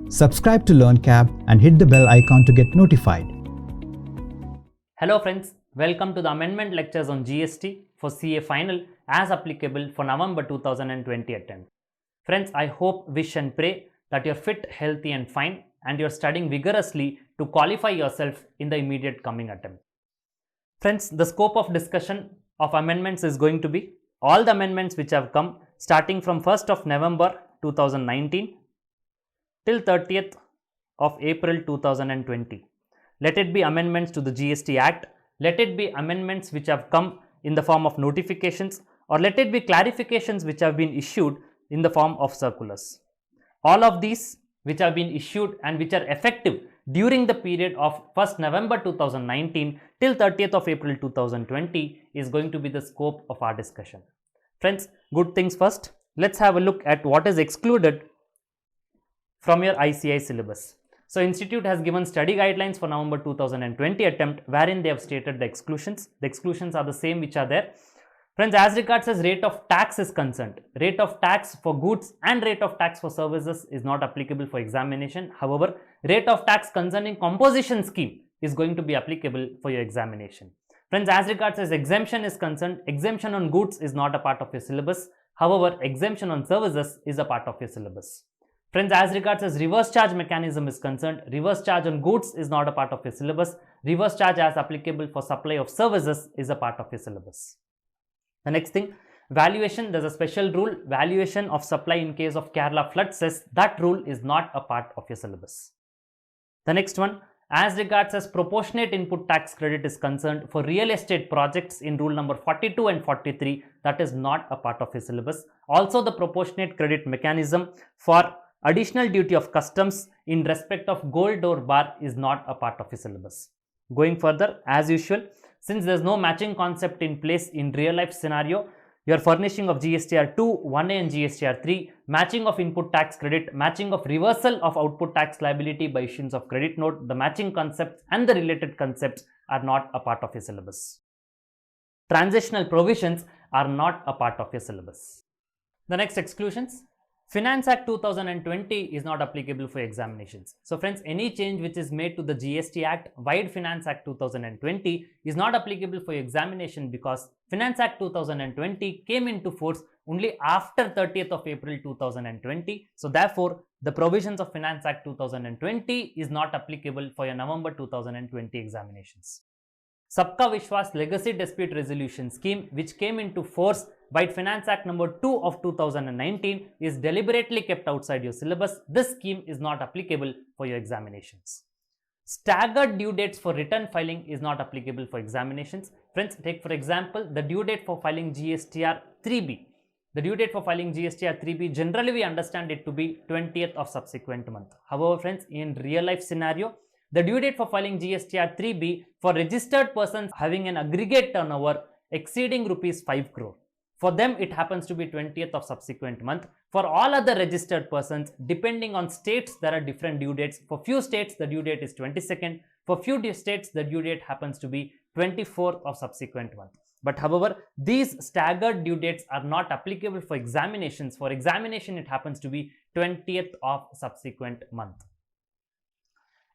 Subscribe to LearnCap and hit the bell icon to get notified. Hello friends, welcome to the amendment lectures on GST for CA final as applicable for November 2020 attempt. Friends, I hope, wish and pray that you're fit, healthy and fine and you're studying vigorously to qualify yourself in the immediate coming attempt. Friends, the scope of discussion of amendments is going to be all the amendments which have come starting from 1st of November 2019 till 30th of April 2020. Let it be amendments to the GST Act, let it be amendments which have come in the form of notifications, or let it be clarifications which have been issued in the form of circulars. All of these which have been issued and which are effective during the period of 1st November 2019 till 30th of April 2020 is going to be the scope of our discussion. Friends, good things first. Let's have a look at what is excluded from your ICI syllabus. So, Institute has given study guidelines for November 2020 attempt wherein they have stated the exclusions. The exclusions are the same which are there. Friends, as regards as rate of tax is concerned, rate of tax for goods and rate of tax for services is not applicable for examination. However, rate of tax concerning composition scheme is going to be applicable for your examination. Friends, as regards as exemption is concerned, exemption on goods is not a part of your syllabus. However, exemption on services is a part of your syllabus. Friends, as regards as reverse charge mechanism is concerned, reverse charge on goods is not a part of your syllabus. Reverse charge as applicable for supply of services is a part of your syllabus. The next thing, valuation, there's a special rule, valuation of supply in case of Kerala flood cess, that rule is not a part of your syllabus. The next one, as regards as proportionate input tax credit is concerned for real estate projects in rule number 42 and 43, that is not a part of your syllabus. Also, the proportionate credit mechanism for additional duty of customs in respect of gold or bar is not a part of your syllabus. Going further, as usual, since there is no matching concept in place in real life scenario, your furnishing of GSTR 2, 1A and GSTR 3, matching of input tax credit, matching of reversal of output tax liability by issuance of credit note, the matching concepts and the related concepts are not a part of your syllabus. Transitional provisions are not a part of your syllabus. The next exclusions. Finance Act 2020 is not applicable for examinations. So friends, any change which is made to the GST Act vide Finance Act 2020 is not applicable for examination because Finance Act 2020 came into force only after 30th of April 2020. So therefore, the provisions of Finance Act 2020 is not applicable for your November 2020 examinations. Sabka Vishwas Legacy Dispute Resolution Scheme, which came into force by Finance Act number 2 of 2019, is deliberately kept outside your syllabus. This scheme is not applicable for your examinations. Staggered due dates for return filing is not applicable for examinations. Friends, take for example the due date for filing GSTR 3B. The due date for filing GSTR 3B, generally we understand it to be 20th of subsequent month. However, friends, in real life scenario, the due date for filing GSTR 3B for registered persons having an aggregate turnover exceeding rupees 5 crore. For them, it happens to be 20th of subsequent month. For all other registered persons, depending on states, there are different due dates. For few states, the due date is 22nd. For few states, the due date happens to be 24th of subsequent month. But however, these staggered due dates are not applicable for examinations. For examination, it happens to be 20th of subsequent month.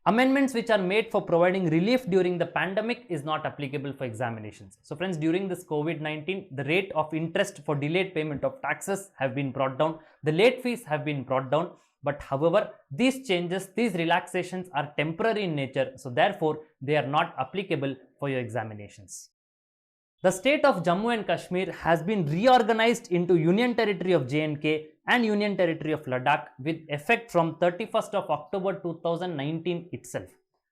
Amendments which are made for providing relief during the pandemic is not applicable for examinations. So friends, during this COVID-19, the rate of interest for delayed payment of taxes have been brought down. The late fees have been brought down. But however, these changes, these relaxations are temporary in nature. So therefore, they are not applicable for your examinations. The state of Jammu and Kashmir has been reorganized into Union Territory of J&K and Union Territory of Ladakh with effect from 31st of October 2019 itself.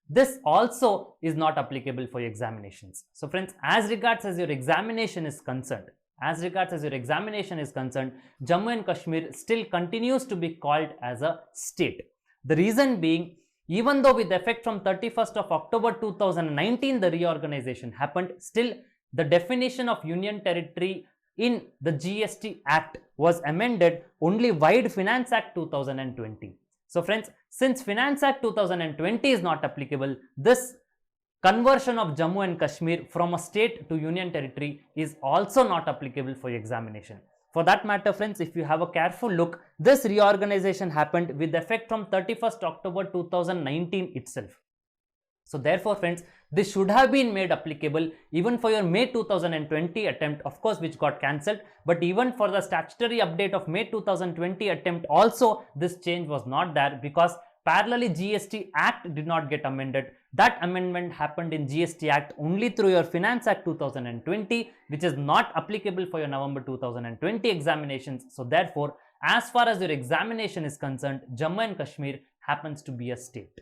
This also is not applicable for your examinations. So friends, as regards as your examination is concerned, Jammu and Kashmir still continues to be called as a state. The reason being, even though with effect from 31st of October 2019 the reorganization happened, still the definition of Union Territory in the GST Act was amended only vide Finance Act 2020. So friends, since Finance Act 2020 is not applicable, this conversion of Jammu and Kashmir from a state to Union Territory is also not applicable for your examination. For that matter, friends, if you have a careful look, this reorganization happened with effect from 31st October 2019 itself. So therefore, friends, this should have been made applicable even for your May 2020 attempt, of course, which got cancelled. But even for the statutory update of May 2020 attempt also, this change was not there, because parallelly GST Act did not get amended. That amendment happened in GST Act only through your Finance Act 2020, which is not applicable for your November 2020 examinations. So therefore, as far as your examination is concerned, Jammu and Kashmir happens to be a state.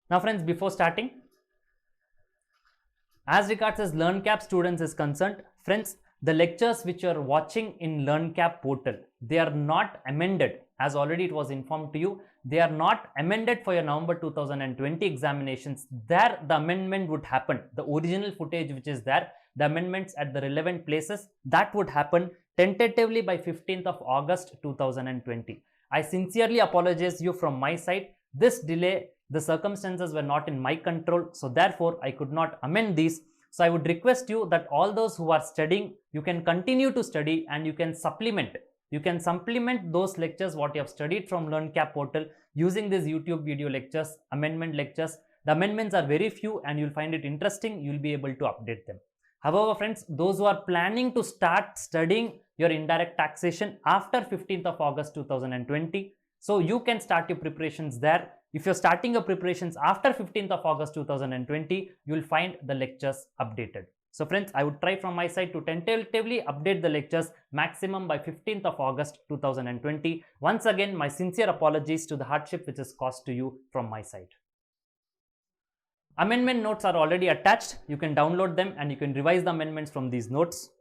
Now friends, before starting, as regards as LearnCap students is concerned, friends, the lectures which you are watching in LearnCap portal, they are not amended. As already it was informed to you, they are not amended for your November 2020 examinations. There the amendment would happen. The original footage which is there, the amendments at the relevant places, that would happen tentatively by 15th of August 2020. I sincerely apologize you from my side. This delay, the circumstances were not in my control, so therefore I could not amend these. So I would request you that all those who are studying, you can continue to study and you can supplement. You can supplement those lectures what you have studied from LearnCap portal using these YouTube video lectures, amendment lectures. The amendments are very few and you'll find it interesting. You'll be able to update them. However, friends, those who are planning to start studying your indirect taxation after 15th of August 2020, so you can start your preparations there. If you're starting your preparations after 15th of August 2020, you'll find the lectures updated. So friends, I would try from my side to tentatively update the lectures maximum by 15th of August 2020. Once again, my sincere apologies to the hardship which is caused to you from my side. Amendment notes are already attached. You can download them and you can revise the amendments from these notes.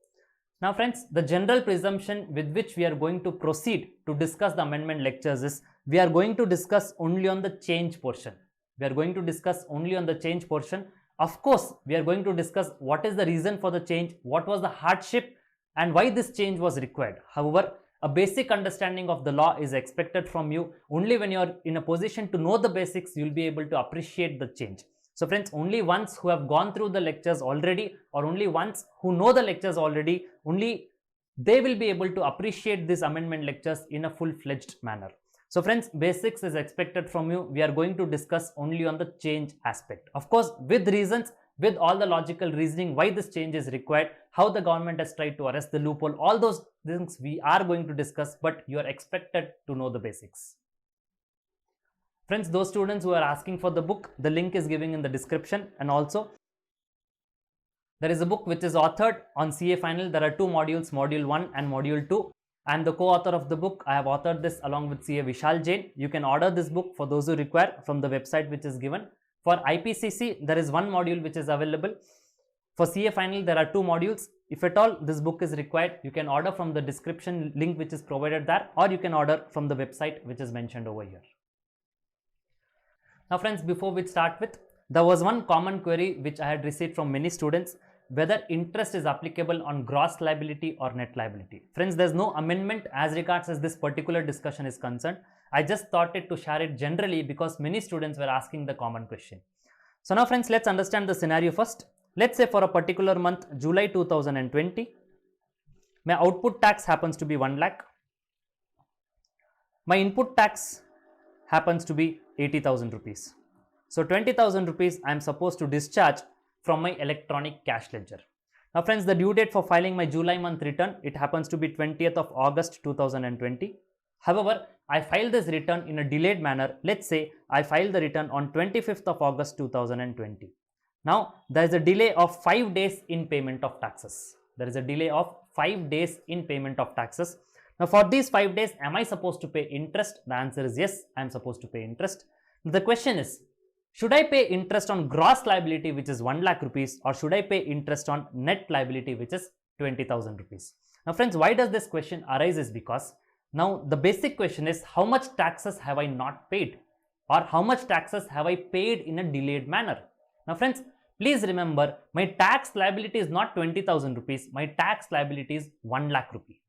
Now friends, the general presumption with which we are going to proceed to discuss the amendment lectures is we are going to discuss only on the change portion. We are going to discuss only on the change portion. Of course, we are going to discuss what is the reason for the change, what was the hardship and why this change was required. However, a basic understanding of the law is expected from you. Only when you are in a position to know the basics, you will be able to appreciate the change. So friends, only ones who have gone through the lectures already or only ones who know the lectures already, only they will be able to appreciate these amendment lectures in a full-fledged manner. So friends, basics is expected from you. We are going to discuss only on the change aspect. Of course, with reasons, with all the logical reasoning why this change is required, how the government has tried to arrest the loophole, all those things we are going to discuss, but you are expected to know the basics. Friends, those students who are asking for the book, the link is given in the description, and also there is a book which is authored on CA Final. There are two modules, Module 1 and Module 2. I am the co-author of the book. I have authored this along with CA Vishal Jain. You can order this book for those who require from the website which is given. For IPCC, there is one module which is available. For CA Final, there are two modules. If at all this book is required, you can order from the description link which is provided there, or you can order from the website which is mentioned over here. Now friends, before we start with, there was one common query which I had received from many students, whether interest is applicable on gross liability or net liability. Friends, there is no amendment as regards as this particular discussion is concerned. I just thought it to share it generally because many students were asking the common question. So now friends, let's understand the scenario first. Let's say for a particular month, July 2020, my output tax happens to be 1 lakh. My input tax happens to be 80,000 rupees. So 20,000 rupees I am supposed to discharge from my electronic cash ledger. Now friends, the due date for filing my July month return, it happens to be 20th of August 2020. However, I filed this return in a delayed manner. Let's say I filed the return on 25th of August 2020. Now there is a delay of 5 days in payment of taxes. There is a delay of 5 days in payment of taxes. Now for these 5 days, am I supposed to pay interest? The answer is yes, I am supposed to pay interest. The question is, should I pay interest on gross liability which is 1 lakh rupees, or should I pay interest on net liability which is 20,000 rupees? Now friends, why does this question arise is because now the basic question is how much taxes have I not paid, or how much taxes have I paid in a delayed manner? Now friends, please remember, my tax liability is not 20,000 rupees, my tax liability is 1 lakh rupee.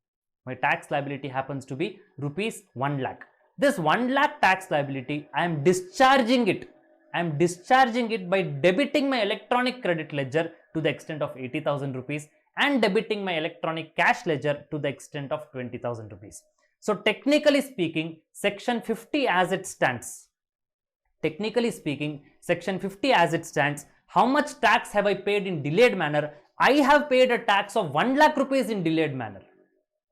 My tax liability happens to be rupees 1 lakh. This 1 lakh tax liability, I am discharging it. I am discharging it by debiting my electronic credit ledger to the extent of 80,000 rupees and debiting my electronic cash ledger to the extent of 20,000 rupees. So technically speaking, section 50 as it stands, how much tax have I paid in delayed manner? I have paid a tax of 1 lakh rupees in delayed manner.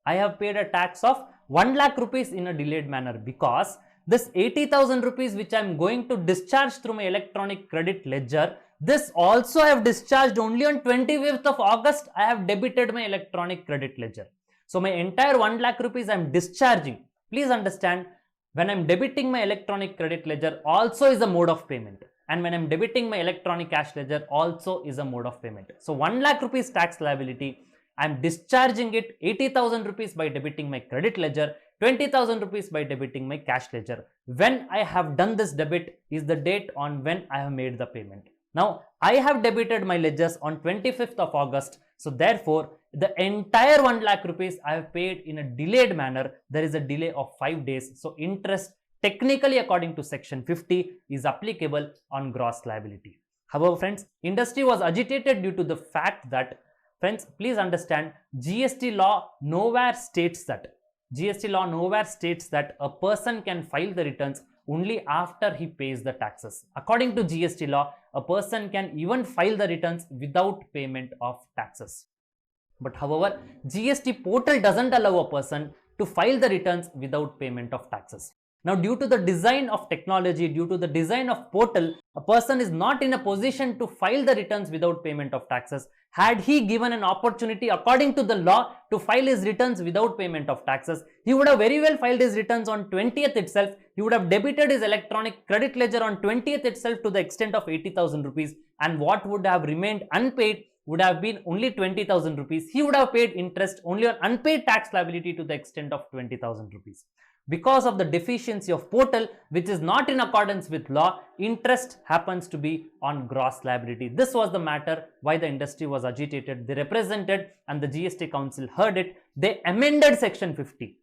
I have paid a tax of 1 lakh rupees in a delayed manner, because this 80,000 rupees which I am going to discharge through my electronic credit ledger, this also I have discharged only on 25th of August. I have debited my electronic credit ledger. So my entire 1 lakh rupees I am discharging. Please understand, when I am debiting my electronic credit ledger also is a mode of payment, and when I am debiting my electronic cash ledger also is a mode of payment. So 1 lakh rupees tax liability, I am discharging it 80,000 rupees by debiting my credit ledger, 20,000 rupees by debiting my cash ledger. When I have done this debit is the date on when I have made the payment. Now, I have debited my ledgers on 25th of August. So therefore, the entire 1 lakh rupees I have paid in a delayed manner. There is a delay of 5 days. So interest technically according to section 50 is applicable on gross liability. However, friends, industry was agitated due to the fact that, friends, please understand, GST law nowhere states that a person can file the returns only after he pays the taxes. According to GST law, a person can even file the returns without payment of taxes. But however, GST portal doesn't allow a person to file the returns without payment of taxes. Now, due to the design of technology, due to the design of portal, a person is not in a position to file the returns without payment of taxes. Had he given an opportunity according to the law to file his returns without payment of taxes, he would have very well filed his returns on 20th itself. He would have debited his electronic credit ledger on 20th itself to the extent of 80,000 rupees, and what would have remained unpaid would have been only 20,000 rupees. He would have paid interest only on unpaid tax liability to the extent of 20,000 rupees. Because of the deficiency of portal, which is not in accordance with law, interest happens to be on gross liability. This was the matter why the industry was agitated. They represented and the GST Council heard it. They amended section 50.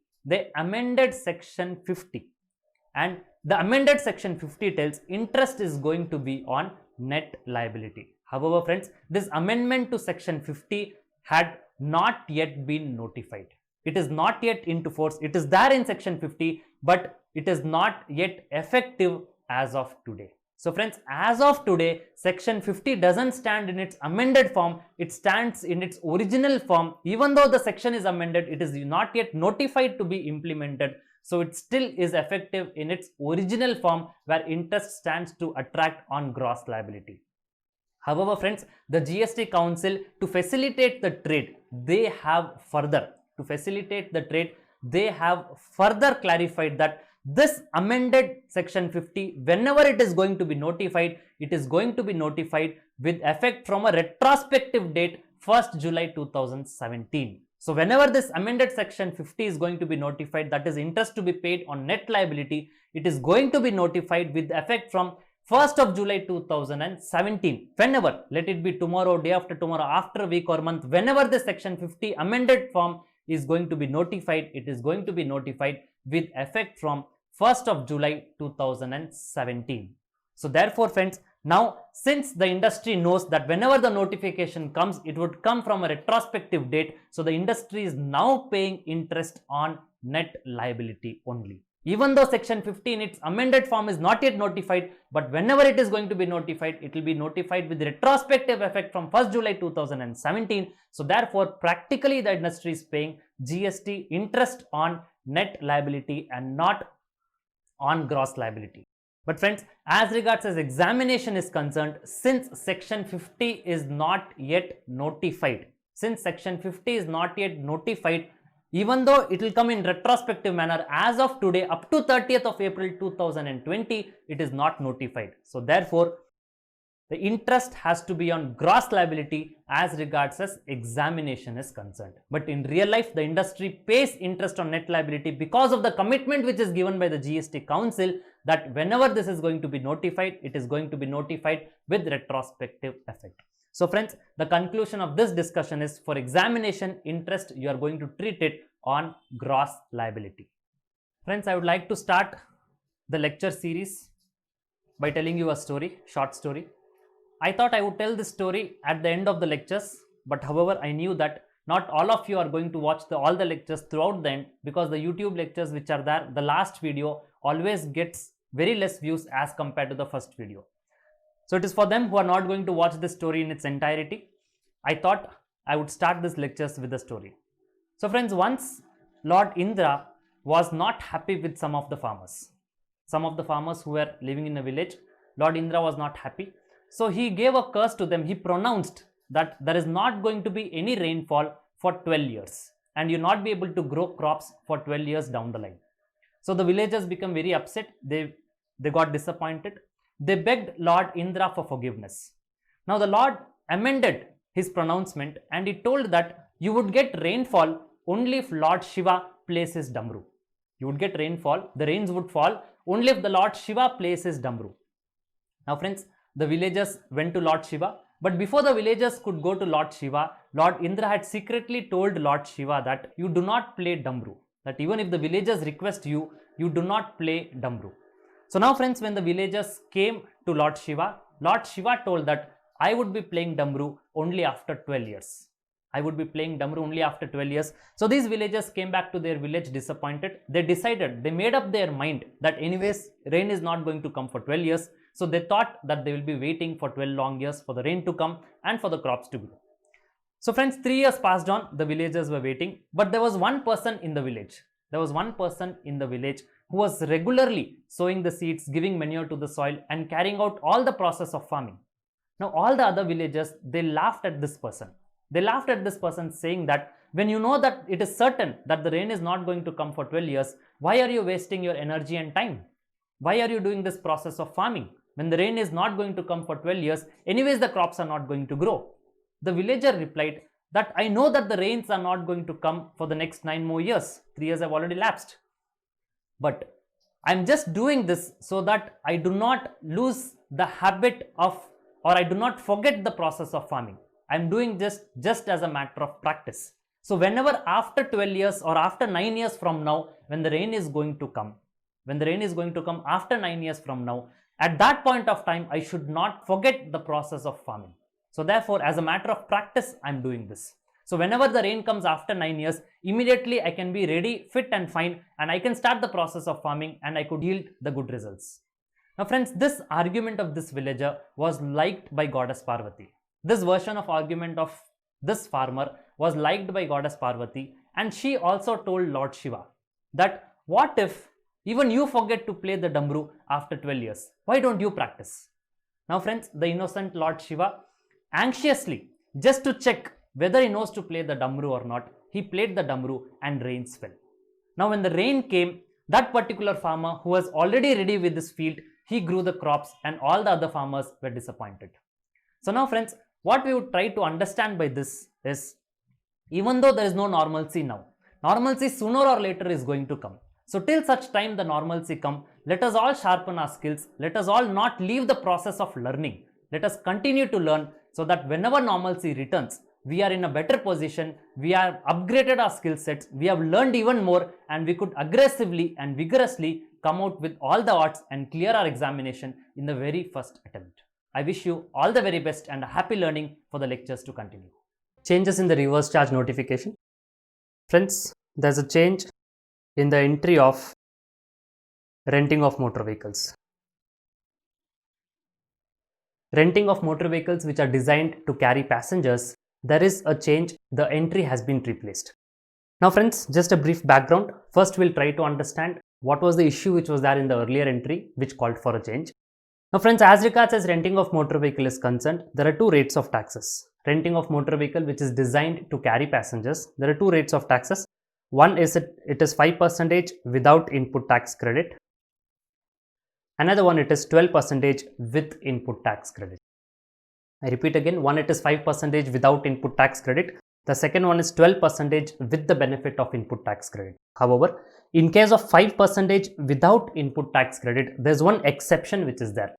And the amended section 50 tells interest is going to be on net liability. However, friends, this amendment to section 50 had not yet been notified. It is not yet into force. It is there in section 50, but it is not yet effective as of today. So friends, as of today, section 50 doesn't stand in its amended form. It stands in its original form. Even though the section is amended, it is not yet notified to be implemented. So it still is effective in its original form, where interest stands to attract on gross liability. However, friends, the GST Council, to facilitate the trade, they have further clarified that this amended section 50, whenever it is going to be notified, it is going to be notified with effect from a retrospective date 1st July 2017. So whenever this amended section 50 is going to be notified, that is interest to be paid on net liability, it is going to be notified with effect from 1st of July 2017. Whenever, let it be tomorrow, day after tomorrow, after a week or month, whenever this section 50 amended form is going to be notified, it is going to be notified with effect from 1st of July 2017. So therefore, friends, now since the industry knows that whenever the notification comes, it would come from a retrospective date, so the industry is now paying interest on net liability only. Even though section 50 in its amended form is not yet notified, but whenever it is going to be notified, it will be notified with retrospective effect from 1st July 2017. So therefore, practically the industry is paying GST interest on net liability and not on gross liability. But friends, as regards as examination is concerned, since section 50 is not yet notified, even though it will come in retrospective manner, as of today up to 30th of April 2020, it is not notified. So therefore, the interest has to be on gross liability as regards as examination is concerned. But in real life, the industry pays interest on net liability because of the commitment which is given by the GST Council that whenever this is going to be notified, it is going to be notified with retrospective effect. So friends, the conclusion of this discussion is, for examination interest, you are going to treat it on gross liability. Friends, I would like to start the lecture series by telling you a story, short story. I thought I would tell this story at the end of the lectures but however, I knew that not all of you are going to watch all the lectures throughout the end, because the YouTube lectures which are there, the last video always gets very less views as compared to the first video. So it is for them who are not going to watch this story in its entirety. I thought I would start this lectures with a story. So friends, once Lord Indra was not happy with some of the farmers. Some of the farmers who were living in a village, Lord Indra was not happy. So he gave a curse to them. He pronounced that there is not going to be any rainfall for 12 years and you'll not be able to grow crops for 12 years down the line. So the villagers become very upset. They got disappointed. They begged Lord Indra for forgiveness. Now the Lord amended his pronouncement and he told that you would get rainfall only if Lord Shiva plays his Damru. You would get rainfall, the rains would fall only if the Lord Shiva plays his Damru. Now friends, the villagers went to Lord Shiva, but before the villagers could go to Lord Shiva, Lord Indra had secretly told Lord Shiva that you do not play Damru. That even if the villagers request you, you do not play Damru. So now friends, when the villagers came to Lord Shiva told that I would be playing Damru only after 12 years. I would be playing Damru only after 12 years. So these villagers came back to their village disappointed. They made up their mind that anyways rain is not going to come for 12 years. So they thought that they will be waiting for 12 long years for the rain to come and for the crops to grow. So friends, 3 years passed on, the villagers were waiting, but there was one person in the village. There was one person in the village who was regularly sowing the seeds, giving manure to the soil and carrying out all the process of farming. Now all the other villagers, they laughed at this person. They laughed at this person saying that when you know that it is certain that the rain is not going to come for 12 years, why are you wasting your energy and time? Why are you doing this process of farming? When the rain is not going to come for 12 years, anyways the crops are not going to grow. The villager replied that I know that the rains are not going to come for the next 9 more years. 3 years have already lapsed. But I'm just doing this so that I do not lose the habit of, or I do not forget the process of farming. I'm doing this just as a matter of practice. So whenever after 12 years or after 9 years from now, when the rain is going to come after 9 years from now, at that point of time, I should not forget the process of farming. So therefore, as a matter of practice, I'm doing this. So whenever the rain comes after 9 years, immediately I can be ready, fit and fine, and I can start the process of farming and I could yield the good results. Now friends, this argument of this villager was liked by Goddess Parvati. This version of argument of this farmer was liked by Goddess Parvati, and she also told Lord Shiva that what if even you forget to play the Damru after 12 years? Why don't you practice? Now friends, the innocent Lord Shiva, anxiously, just to check whether he knows to play the Damru or not, he played the Damru and rains fell. Now when the rain came, that particular farmer who was already ready with his field, he grew the crops and all the other farmers were disappointed. So now friends, what we would try to understand by this is, even though there is no normalcy now, normalcy sooner or later is going to come. So till such time the normalcy come, let us all sharpen our skills. Let us all not leave the process of learning. Let us continue to learn so that whenever normalcy returns, we are in a better position. We have upgraded our skill sets. We have learned even more and we could aggressively and vigorously come out with all the odds and clear our examination in the very first attempt. I wish you all the very best and a happy learning for the lectures to continue. Changes in the reverse charge notification. Friends, there's a change in the entry of renting of motor vehicles. Renting of motor vehicles which are designed to carry passengers, there is a change. The entry has been replaced. Now friends, just a brief background. First we'll try to understand what was the issue which was there in the earlier entry which called for a change. Now friends, as regards as renting of motor vehicle is concerned, there are two rates of taxes. Renting of motor vehicle which is designed to carry passengers, there are two rates of taxes. One is it is 5% without input tax credit. Another one, it is 12% with input tax credit. I repeat again, one it is 5% without input tax credit. The second one is 12% with the benefit of input tax credit. However, in case of 5% without input tax credit, there's one exception which is there.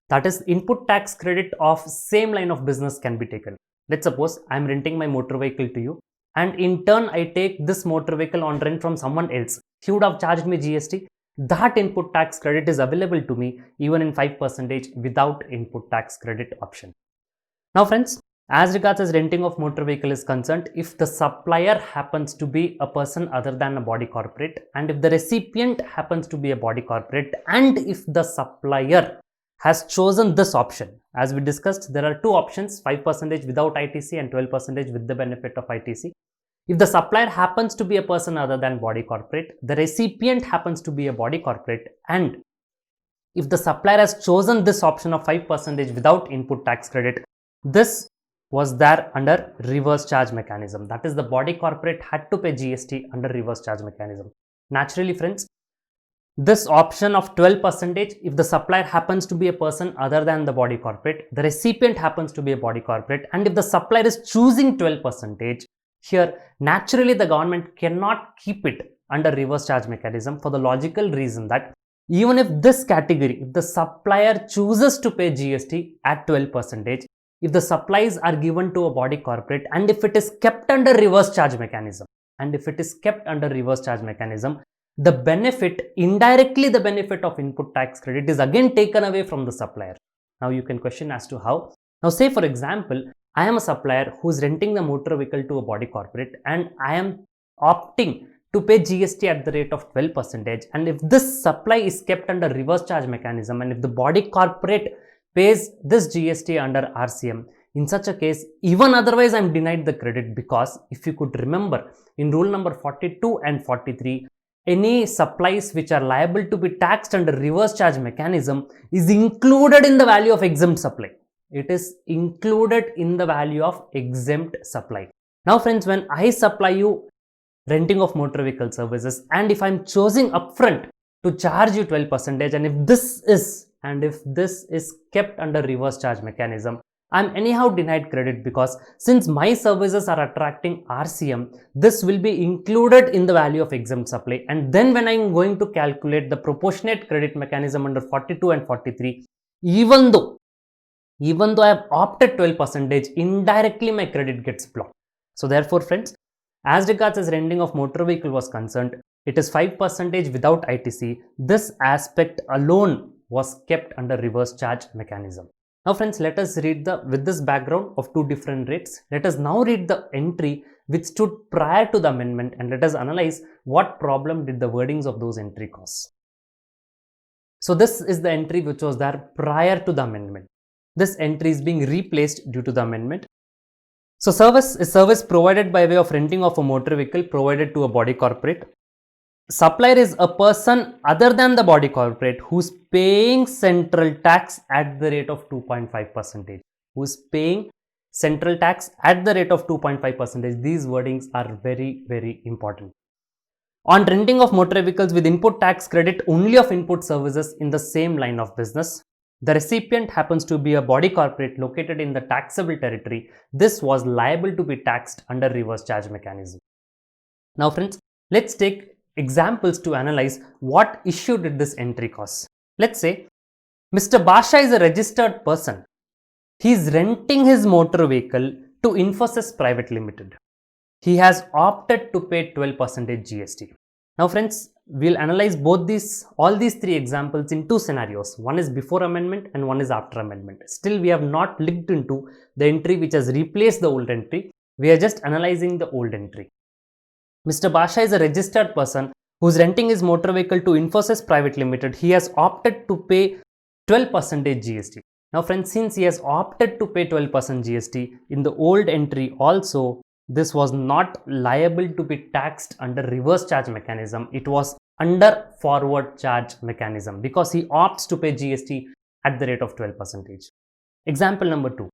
That is, input tax credit of same line of business can be taken. Let's suppose I'm renting my motor vehicle to you and in turn I take this motor vehicle on rent from someone else. He would have charged me GST. That input tax credit is available to me even in 5% without input tax credit option. Now friends, As regards as renting of motor vehicle is concerned, if the supplier happens to be a person other than a body corporate, and if the recipient happens to be a body corporate, and if the supplier has chosen this option, as we discussed, there are two options, 5% without ITC and 12% with the benefit of ITC. If the supplier happens to be a person other than body corporate, the recipient happens to be a body corporate, and if the supplier has chosen this option of 5% without input tax credit, this was there under reverse charge mechanism. That is, the body corporate had to pay GST under reverse charge mechanism. Naturally, friends, this option of 12%, if the supplier happens to be a person other than the body corporate, the recipient happens to be a body corporate, and if the supplier is choosing 12%, here naturally the government cannot keep it under reverse charge mechanism, for the logical reason that even if this category, if the supplier chooses to pay GST at 12%, if the supplies are given to a body corporate, and if it is kept under reverse charge mechanism, the benefit, indirectly the benefit of input tax credit is again taken away from the supplier. Now you can question as to how. Now say for example, I am a supplier who is renting the motor vehicle to a body corporate, and I am opting to pay GST at the rate of 12%, and if this supply is kept under reverse charge mechanism, and if the body corporate pays this GST under RCM, in such a case, even otherwise I am denied the credit, because if you could remember, in rule number 42 and 43, any supplies which are liable to be taxed under reverse charge mechanism is included in the value of exempt supply. It is included in the value of exempt supply. Now friends, when I supply you renting of motor vehicle services, and if I am choosing upfront to charge you 12%, and if this is kept under reverse charge mechanism, I am anyhow denied credit, because since my services are attracting RCM, this will be included in the value of exempt supply, and then when I am going to calculate the proportionate credit mechanism under 42 and 43, even though I have opted 12%, indirectly my credit gets blocked. So therefore friends, as regards as renting of motor vehicle was concerned, it is 5% without ITC. This aspect alone was kept under reverse charge mechanism. Now friends, let us read with this background of two different rates, let us now read the entry which stood prior to the amendment, and let us analyze what problem did the wordings of those entry cause. So this is the entry which was there prior to the amendment. This entry is being replaced due to the amendment. So service is service provided by way of renting of a motor vehicle provided to a body corporate. Supplier is a person other than the body corporate who is paying central tax at the rate of 2.5%. Who is paying central tax at the rate of 2.5%. These wordings are very, very important. On renting of motor vehicles with input tax credit only of input services in the same line of business, the recipient happens to be a body corporate located in the taxable territory. This was liable to be taxed under reverse charge mechanism. Now friends, let's take examples to analyze what issue did this entry cause. Let's say Mr. Basha is a registered person. He is renting his motor vehicle to Infosys Private Limited. He has opted to pay 12% GST. Now friends, we'll analyze all these three examples in two scenarios. One is before amendment and one is after amendment. Still, we have not looked into the entry which has replaced the old entry. We are just analyzing the old entry. Mr. Basha is a registered person who is renting his motor vehicle to Infosys Private Limited. He has opted to pay 12% GST. Now friends, since he has opted to pay 12% GST, in the old entry also, this was not liable to be taxed under reverse charge mechanism. It was under forward charge mechanism because he opts to pay GST at the rate of 12%. Example number 2.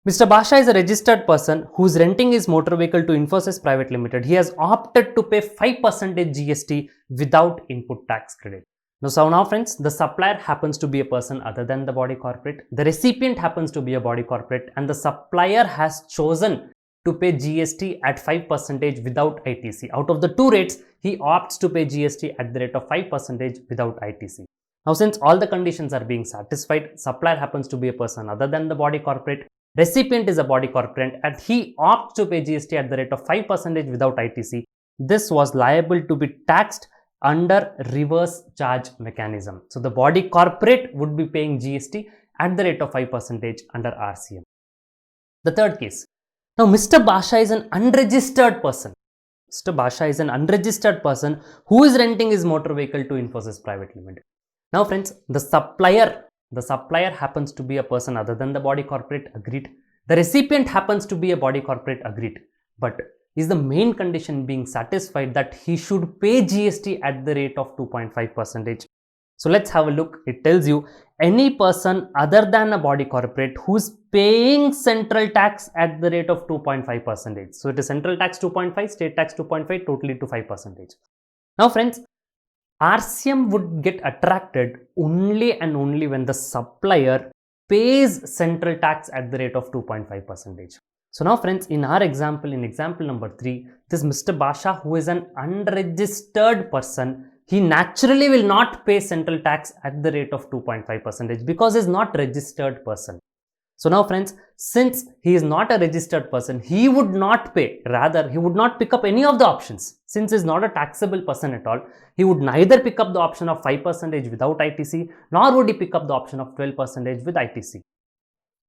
Mr. Basha is a registered person who is renting his motor vehicle to Infosys Private Limited. He has opted to pay 5% GST without input tax credit. Now friends, the supplier happens to be a person other than the body corporate. The recipient happens to be a body corporate, and the supplier has chosen to pay GST at 5% without ITC. Out of the two rates, he opts to pay GST at the rate of 5% without ITC. Now, since all the conditions are being satisfied, supplier happens to be a person other than the body corporate, recipient is a body corporate, and he opts to pay GST at the rate of 5% without ITC. This was liable to be taxed under reverse charge mechanism. So, the body corporate would be paying GST at the rate of 5% under RCM. The third case. Now, Mr. Basha is an unregistered person. Mr. Basha is an unregistered person who is renting his motor vehicle to Infosys Private Limited. Now, friends, the supplier happens to be a person other than the body corporate, agreed. The recipient happens to be a body corporate, agreed. But is the main condition being satisfied that he should pay GST at the rate of 2.5%? So let's have a look. It tells you any person other than a body corporate who's paying central tax at the rate of 2.5%. So it is central tax 2.5, state tax 2.5, totally to 5%. Now, friends, RCM would get attracted only and only when the supplier pays central tax at the rate of 2.5%. So now, friends, in our example, in example number 3, this Mr. Basha, who is an unregistered person, he naturally will not pay central tax at the rate of 2.5% because he is not a registered person. So now, friends, since he is not a registered person, he would not pay, rather he would not pick up any of the options. Since he is not a taxable person at all, he would neither pick up the option of 5% without ITC, nor would he pick up the option of 12% with ITC.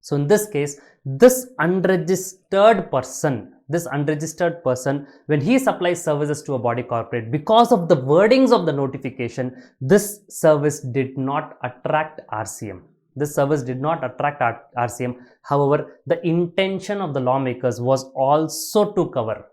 So in this case, this unregistered person, when he supplies services to a body corporate, because of the wordings of the notification, this service did not attract RCM. However, the intention of the lawmakers was also to cover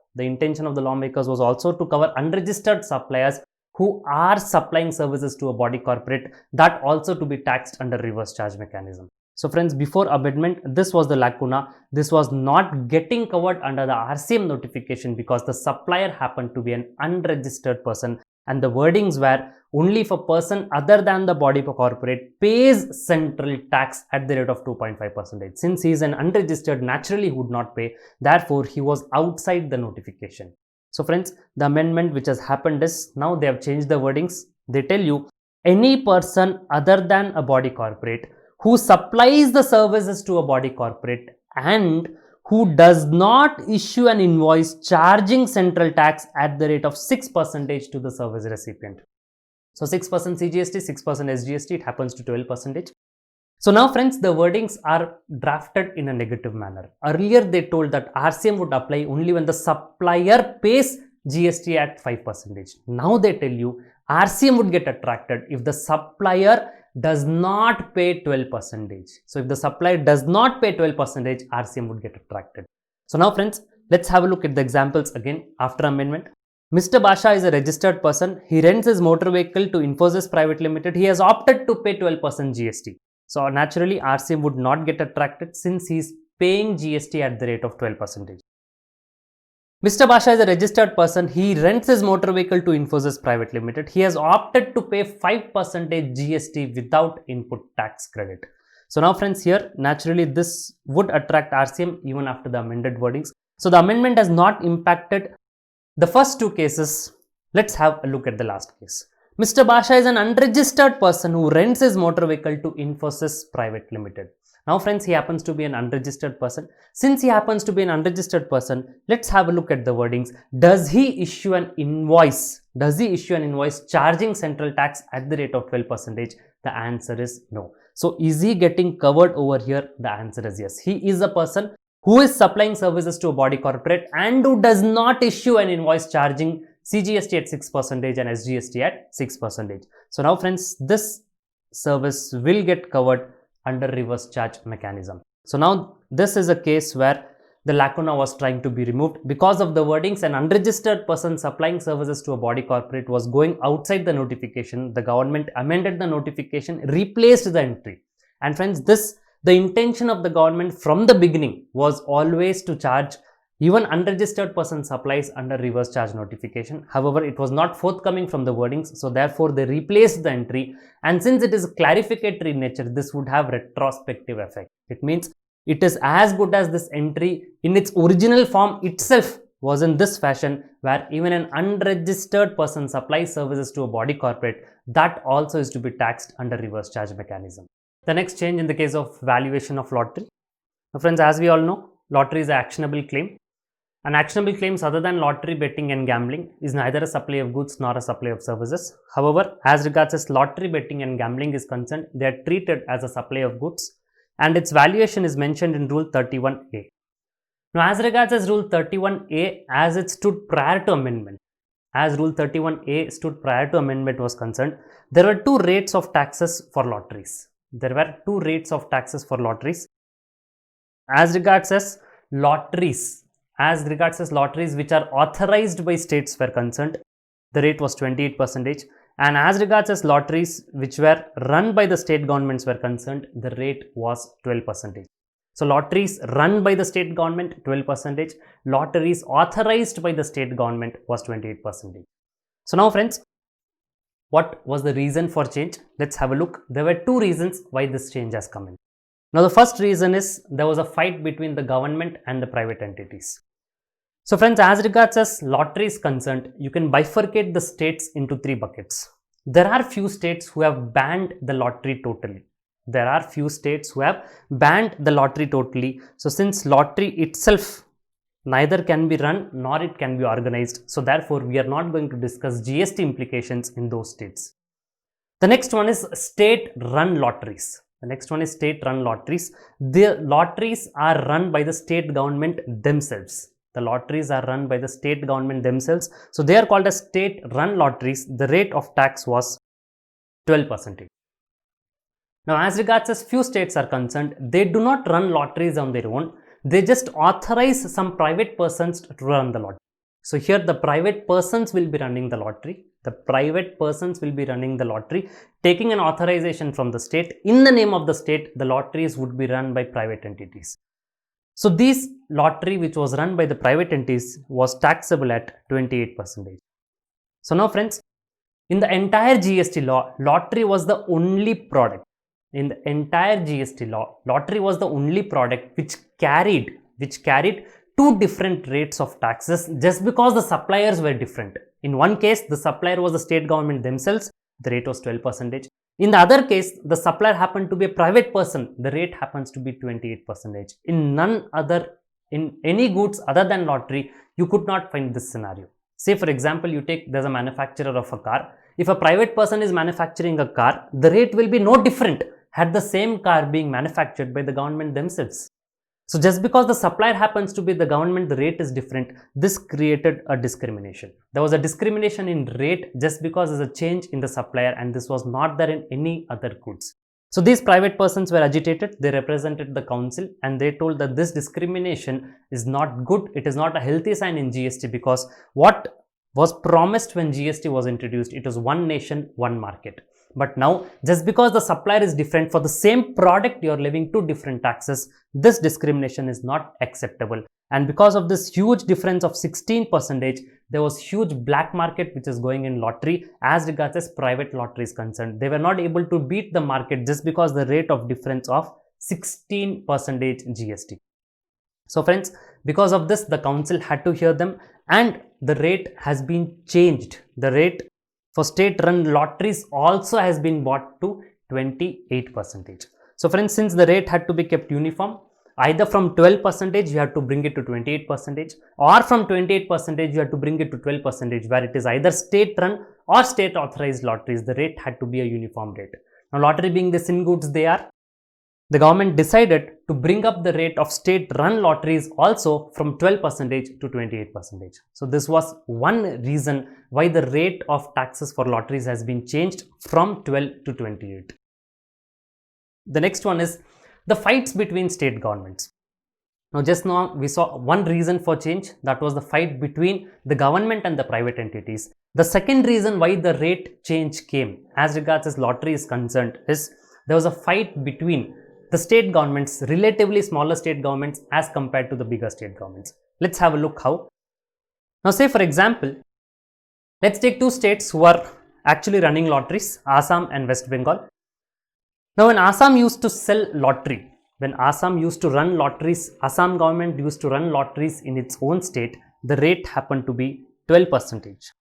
unregistered suppliers who are supplying services to a body corporate, that also to be taxed under reverse charge mechanism. So friends, before amendment, this was the lacuna. This was not getting covered under the RCM notification because the supplier happened to be an unregistered person, and the wordings were only if a person other than the body corporate pays central tax at the rate of 2.5%. Since he is an unregistered, naturally he would not pay. Therefore, he was outside the notification. So friends, the amendment which has happened is, now they have changed the wordings. They tell you any person other than a body corporate who supplies the services to a body corporate and who does not issue an invoice charging central tax at the rate of 6% to the service recipient. So 6% CGST, 6% SGST, it happens to 12%. So now, friends, the wordings are drafted in a negative manner. Earlier, they told that RCM would apply only when the supplier pays GST at 5%. Now they tell you RCM would get attracted if the supplier does not pay 12%. So if the supplier does not pay 12%, RCM would get attracted. So now, friends, let's have a look at the examples again after amendment. Mr. Basha is a registered person. He rents his motor vehicle to Infosys Private Limited. He has opted to pay 12% GST. So naturally, RCM would not get attracted since he is paying GST at the rate of 12%. Mr. Basha is a registered person. He rents his motor vehicle to Infosys Private Limited. He has opted to pay 5% GST without input tax credit. So now, friends, here naturally this would attract RCM even after the amended wordings. So the amendment has not impacted the first two cases. Let's have a look at the last case. Mr. Basha is an unregistered person who rents his motor vehicle to Infosys Private Limited. Now, friends, he happens to be an unregistered person. Since he happens to be an unregistered person, let's have a look at the wordings. Does he issue an invoice? Charging central tax at the rate of 12%? The answer is no. So is he getting covered over here? The answer is yes. He is a person who is supplying services to a body corporate and who does not issue an invoice charging CGST at 6% and SGST at 6%. So now, friends, this service will get covered under reverse charge mechanism. So now this is a case where the lacuna was trying to be removed. Because of the wordings, an unregistered person supplying services to a body corporate was going outside the notification. The government amended the notification, replaced the entry. And friends, the intention of the government from the beginning was always to charge even unregistered person supplies under reverse charge notification. However, it was not forthcoming from the wordings, so therefore they replaced the entry. And since it is clarificatory in nature, this would have retrospective effect. It means it is as good as this entry in its original form itself was in this fashion, where even an unregistered person supplies services to a body corporate, that also is to be taxed under reverse charge mechanism. The next change in the case of valuation of lottery. Now, friends, as we all know, lottery is an actionable claim. And actionable claims other than lottery, betting and gambling is neither a supply of goods nor a supply of services. However, as regards as lottery, betting and gambling is concerned, they are treated as a supply of goods and its valuation is mentioned in Rule 31A. Now, as regards as Rule 31A, as it stood prior to amendment, as Rule 31A stood prior to amendment was concerned, there were two rates of taxes for lotteries. There were two rates of taxes for lotteries. As regards as lotteries which are authorized by states were concerned, the rate was 28%. And as regards as lotteries which were run by the state governments were concerned, the rate was 12%. So lotteries run by the state government 12%, lotteries authorized by the state government was 28%. So now friends, what was the reason for change? Let's have a look. There were two reasons why this change has come in. Now the first reason is there was a fight between the government and the private entities. So friends, as regards as lottery is concerned, you can bifurcate the states into three buckets. There are few states who have banned the lottery totally. So since lottery itself neither can be run nor it can be organized, so therefore we are not going to discuss GST implications in those states. The next one is state-run lotteries. The lotteries are run by the state government themselves. So they are called as state-run lotteries. The rate of tax was 12%. Now, as regards as few states are concerned, they do not run lotteries on their own. They just authorize some private persons to run the lottery. So here the private persons will be running the lottery. Taking an authorization from the state. In the name of the state, the lotteries would be run by private entities. So this lottery which was run by the private entities was taxable at 28%. So now friends, in the entire GST law, lottery was the only product. Lottery was the only product which carried two different rates of taxes just because the suppliers were different. In one case, the supplier was the state government themselves, the rate was 12%. In the other case, the supplier happened to be a private person, the rate happens to be 28%. In any goods other than lottery, you could not find this scenario. Say for example, there's a manufacturer of a car. If a private person is manufacturing a car, the rate will be no different had the same car being manufactured by the government themselves. So just because the supplier happens to be the government, the rate is different. This created a discrimination. There was a discrimination in rate just because there's a change in the supplier, and this was not there in any other goods. So these private persons were agitated. They represented the council and they told that this discrimination is not good. It is not a healthy sign in GST, because what was promised when GST was introduced, it was one nation, one market. But now, just because the supplier is different, for the same product you are levying two different taxes, this discrimination is not acceptable. And because of this huge difference of 16%, there was huge black market which is going in lottery as regards as private lottery is concerned. They were not able to beat the market just because the rate of difference of 16% GST. So friends, because of this, the council had to hear them and the rate has been changed. The rate for state-run lotteries also has been brought to 28%. So friends, since the rate had to be kept uniform, either from 12% you have to bring it to 28%, or from 28% you have to bring it to 12%, where it is either state-run or state-authorized lotteries. The rate had to be a uniform rate. Now, lottery being the sin goods they are, the government decided to bring up the rate of state-run lotteries also from 12% to 28%. So this was one reason why the rate of taxes for lotteries has been changed from 12 to 28. The next one is the fights between state governments. Now just now we saw one reason for change, that was the fight between the government and the private entities. The second reason why the rate change came as regards as lottery is concerned is there was a fight between the state governments, relatively smaller state governments as compared to the bigger state governments. Let's have a look how. Now say for example, let's take two states who are actually running lotteries, Assam and West Bengal. Now when Assam used to sell lottery, when Assam used to run lotteries, Assam government used to run lotteries in its own state, the rate happened to be 12%.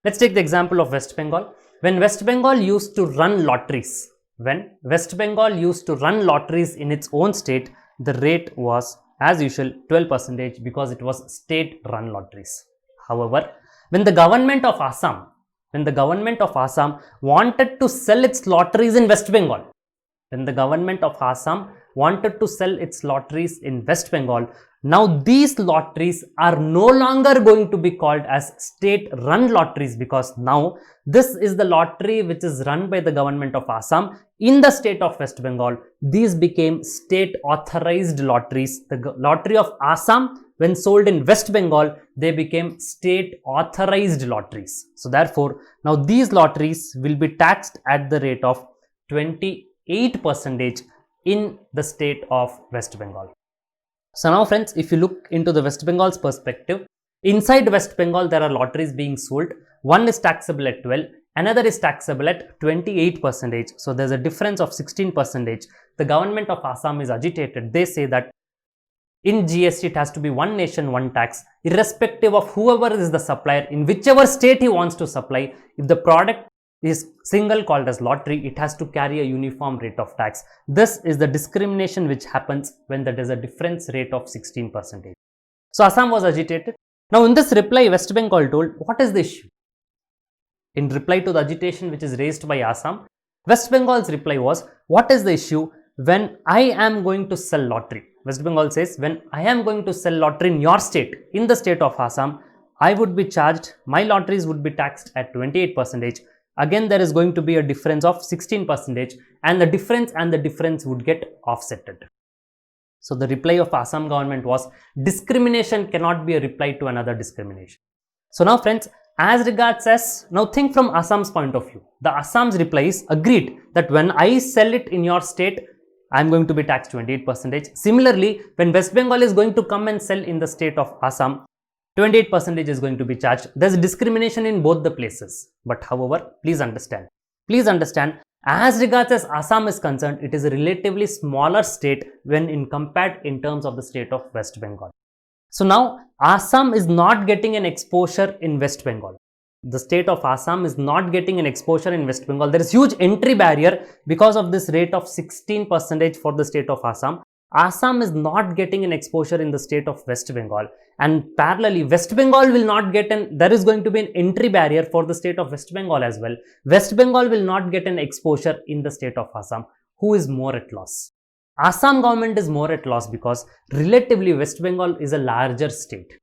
Let's take the example of West Bengal. When West Bengal used to run lotteries, in its own state, the rate was as usual 12% because it was state run lotteries. However, when the government of Assam wanted to sell its lotteries in West Bengal, Now these lotteries are no longer going to be called as state run lotteries, because now this is the lottery which is run by the government of Assam in the state of West Bengal. These became state authorized lotteries. The lottery of Assam, when sold in West Bengal, they became state authorized lotteries. So therefore, now these lotteries will be taxed at the rate of 28% in the state of West Bengal. So now friends, if you look into the West Bengal's perspective, inside West Bengal there are lotteries being sold. One is taxable at 12, another is taxable at 28%. So there's a difference of 16%. The government of Assam is agitated. They say that in GST it has to be one nation, one tax, irrespective of whoever is the supplier, in whichever state he wants to supply. If the product is single called as lottery, it has to carry a uniform rate of tax. This is the discrimination which happens when there is a difference rate of 16%. So Assam was agitated. Now in this reply, West Bengal told, what is the issue? In reply to the agitation which is raised by Assam, West Bengal's reply was, what is the issue when I am going to sell lottery? West Bengal says, when I am going to sell lottery in your state, in the state of Assam, I would be charged, my lotteries would be taxed at 28%. Again, there is going to be a difference of 16%, and the difference would get offsetted. So the reply of Assam government was, discrimination cannot be a reply to another discrimination. So now friends, as regards as, now think from Assam's point of view. The Assam's reply is agreed that when I sell it in your state, I am going to be taxed 28%. Similarly, when West Bengal is going to come and sell in the state of Assam, 28% is going to be charged. There is discrimination in both the places. But however, please understand, as regards as Assam is concerned, it is a relatively smaller state when compared in terms of the state of West Bengal. So now Assam is not getting an exposure in West Bengal. The state of Assam is not getting an exposure in West Bengal. There is huge entry barrier because of this rate of 16% for the state of Assam. Assam is not getting an exposure in the state of West Bengal, and parallelly West Bengal will not get there is going to be an entry barrier for the state of West Bengal as well. West Bengal will not get an exposure in the state of Assam. Who is more at loss? Assam government is more at loss because relatively West Bengal is a larger state.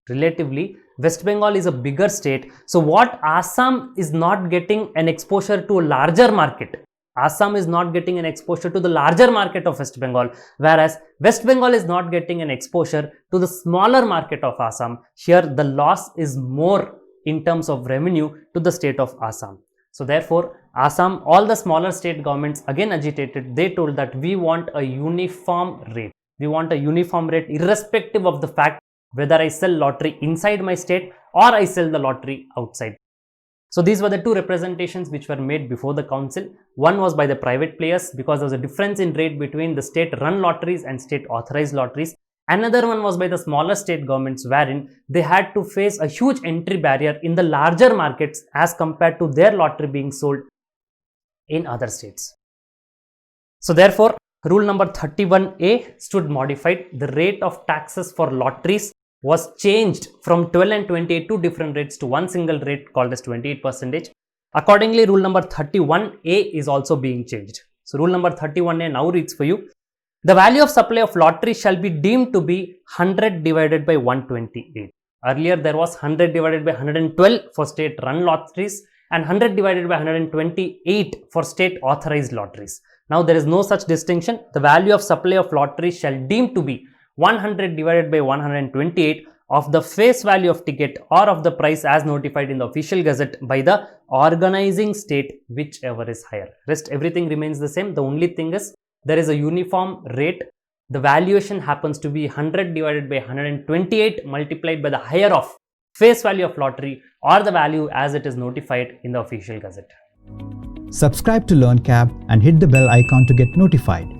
Relatively West Bengal is a bigger state. So what Assam is not getting an exposure to a larger market. Assam is not getting an exposure to the larger market of West Bengal, whereas West Bengal is not getting an exposure to the smaller market of Assam. Here the loss is more in terms of revenue to the state of Assam. So therefore, Assam, all the smaller state governments again agitated. They told that we want a uniform rate. We want a uniform rate irrespective of the fact whether I sell lottery inside my state or I sell the lottery outside. So these were the two representations which were made before the council. One was by the private players because there was a difference in rate between the state run lotteries and state authorized lotteries. Another one was by the smaller state governments wherein they had to face a huge entry barrier in the larger markets as compared to their lottery being sold in other states. So therefore, rule number 31A stood modified. The rate of taxes for lotteries was changed from 12 and 28 two different rates to one single rate called as 28%. Accordingly, rule number 31A is also being changed. So rule number 31A now reads for you. The value of supply of lottery shall be deemed to be 100 divided by 128. Earlier there was 100 divided by 112 for state run lotteries and 100 divided by 128 for state authorized lotteries. Now there is no such distinction. The value of supply of lottery shall deemed to be 100 divided by 128 of the face value of ticket or of the price as notified in the official gazette by the organizing state, whichever is higher. Rest everything remains the same. The only thing is there is a uniform rate. The valuation happens to be 100 divided by 128 multiplied by the higher of face value of lottery or the value as it is notified in the official gazette. Subscribe to LearnCap and hit the bell icon to get notified.